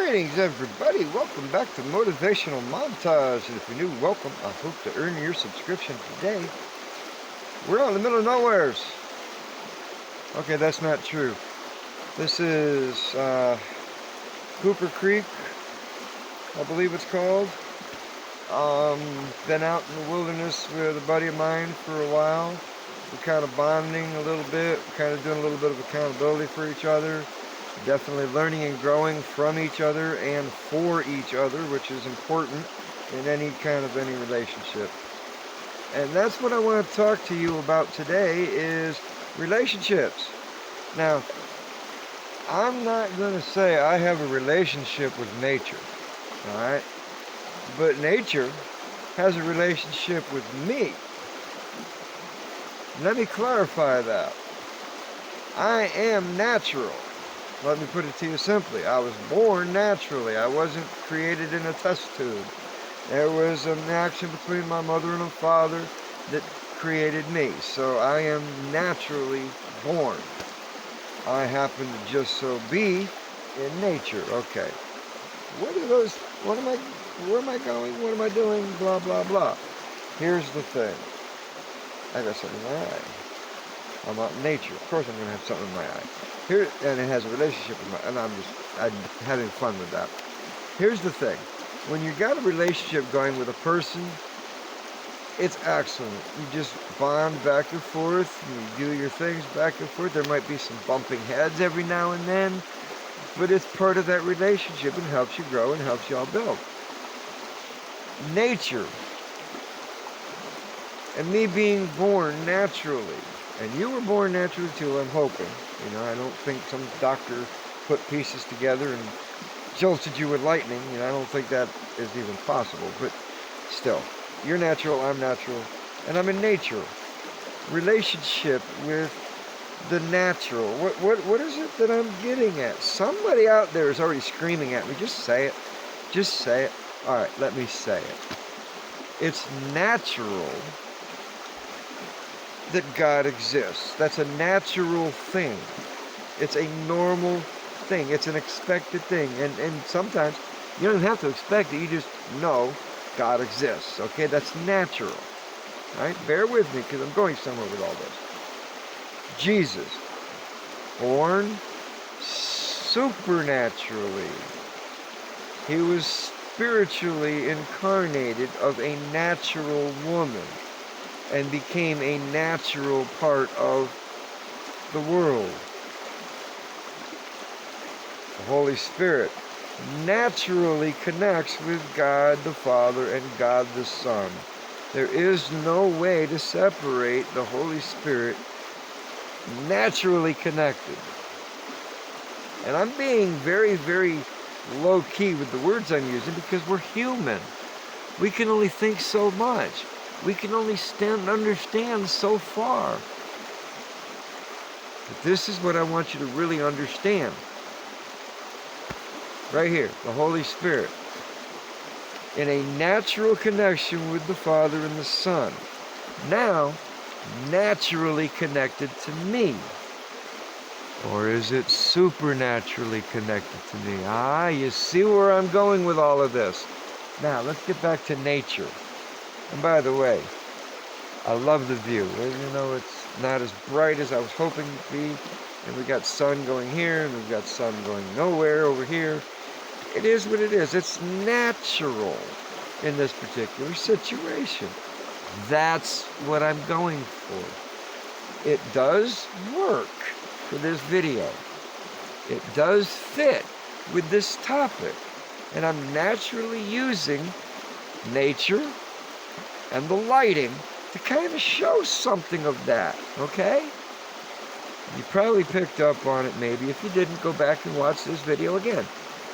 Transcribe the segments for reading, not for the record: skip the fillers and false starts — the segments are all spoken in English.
Greetings, everybody. Welcome back to Motivational Montage. And if you're new, welcome. I hope to earn your subscription today. We're out in the middle of nowheres. Okay, that's not true. This is Cooper Creek, I believe it's called. Been out in the wilderness with a buddy of mine for a while. We're kind of bonding a little bit, kind of doing a little bit of accountability for each other. Definitely learning and growing from each other and for each other, which is important in any relationship. And that's what I want to talk to you about today is relationships. Now, I'm not going to say I have a relationship with nature, all right? But nature has a relationship with me. Let me clarify that. I am natural. Let me put it to you simply. I was born naturally. I wasn't created in a test tube. There was an action between my mother and my father that created me. So I am naturally born. I happen to just so be in nature. Okay. What are those? Where am I going? What am I doing? Blah, blah, blah. Here's the thing. I got something in my eye. I'm out in nature. Of course I'm going to have something in my eye. Here, and it has a relationship with my, and I'm having fun with that. Here's the thing. When you got a relationship going with a person, it's excellent. You just bond back and forth, and you do your things back and forth. There might be some bumping heads every now and then, but it's part of that relationship and helps you grow and helps you all build. Nature, and me being born naturally, and you were born naturally too, I'm hoping. You know, I don't think some doctor put pieces together and jolted you with lightning. You know, I don't think that is even possible. But still, you're natural, I'm natural, and I'm in nature. Relationship with the natural. What is it that I'm getting at? Somebody out there is already screaming at me. Just say it. Just say it. All right, let me say it. It's natural that God exists. That's a natural thing. It's a normal thing. It's an expected thing. And sometimes you don't have to expect it. You just know God exists. Okay? That's natural. All right? Bear with me because I'm going somewhere with all this. Jesus, born supernaturally. He was spiritually incarnated of a natural woman and became a natural part of the world. The Holy Spirit naturally connects with God the Father and God the Son. There is no way to separate the Holy Spirit naturally connected. And I'm being very, very low-key with the words I'm using because we're human. We can only think so much. We can only understand so far. But this is what I want you to really understand. Right here, the Holy Spirit. In a natural connection with the Father and the Son. Now, naturally connected to me. Or is it supernaturally connected to me? Ah, you see where I'm going with all of this. Now, let's get back to nature. And by the way, I love the view. You know, it's not as bright as I was hoping it to be. And we got sun going here, and we've got sun going nowhere over here. It is what it is. It's natural in this particular situation. That's what I'm going for. It does work for this video. It does fit with this topic. And I'm naturally using nature and the lighting to kind of show something of that, okay? You probably picked up on it maybe. If you didn't, go back and watch this video again.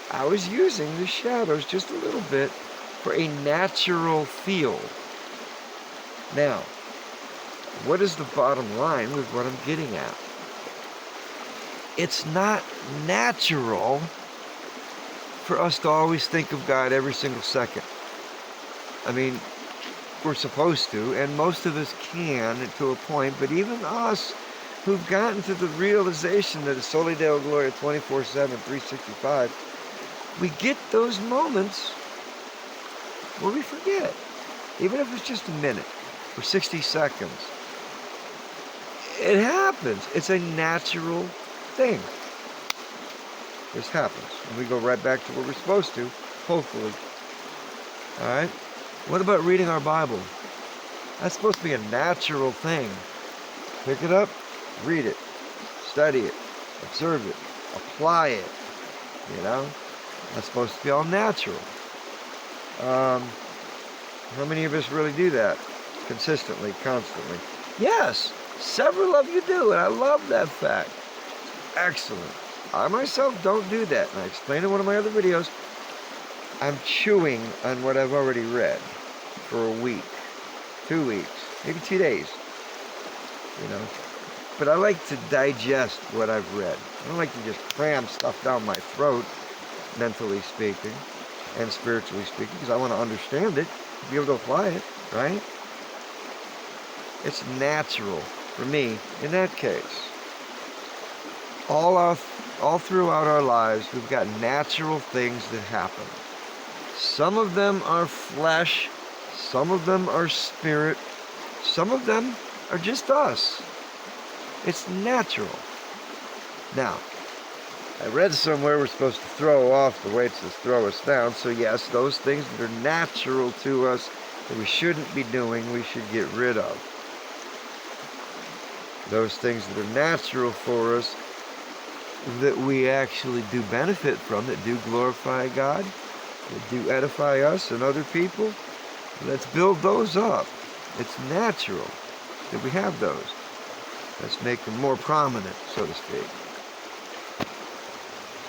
I was using the shadows just a little bit for a natural feel. Now, what is the bottom line with what I'm getting at? It's not natural for us to always think of God every single second. I mean, we're supposed to, and most of us can to a point, but even us who've gotten to the realization that it's Soli Deo Gloria 24/7, 365, we get those moments where we forget. Even if it's just a minute or 60 seconds. It happens. It's a natural thing. This happens. And we go right back to where we're supposed to, hopefully. Alright? What about reading our Bible? That's supposed to be a natural thing. Pick it up, read it, study it, observe it, apply it. You know? That's supposed to be all natural. How many of us really do that? Consistently, constantly. Yes, several of you do, and I love that fact. Excellent. I myself don't do that, and I explained in one of my other videos. I'm chewing on what I've already read for a week, 2 weeks, maybe 2 days, you know. But I like to digest what I've read. I don't like to just cram stuff down my throat, mentally speaking and spiritually speaking, because I want to understand it, be able to apply it, right? It's natural for me in that case. All throughout our lives, we've got natural things that happen. Some of them are flesh, some of them are spirit, some of them are just us. It's natural. Now, I read somewhere we're supposed to throw off the weights that throw us down, so yes, those things that are natural to us that we shouldn't be doing, we should get rid of. Those things that are natural for us that we actually do benefit from, that do glorify God, that do edify us and other people, let's build those up. It's natural that we have those. Let's make them more prominent, so to speak.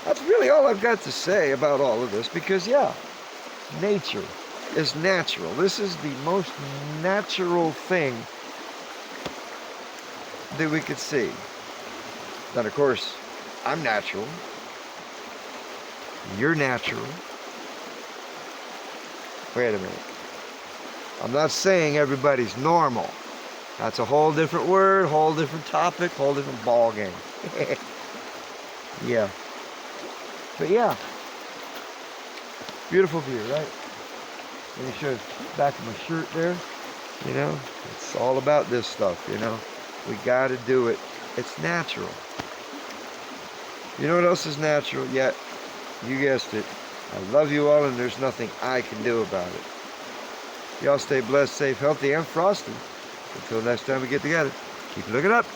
That's really all I've got to say about all of this, because yeah, nature is natural. This is the most natural thing that we could see. Then of course, I'm natural. You're natural. Wait a minute. I'm not saying everybody's normal. That's a whole different word, whole different topic, whole different ball game. Yeah. But yeah. Beautiful view, right? Let me show you the back of my shirt there. You know, it's all about this stuff, you know. We gotta do it. It's natural. You know what else is natural? Yeah, you guessed it. I love you all, and there's nothing I can do about it. Y'all stay blessed, safe, healthy, and frosty. Until next time we get together, keep looking up.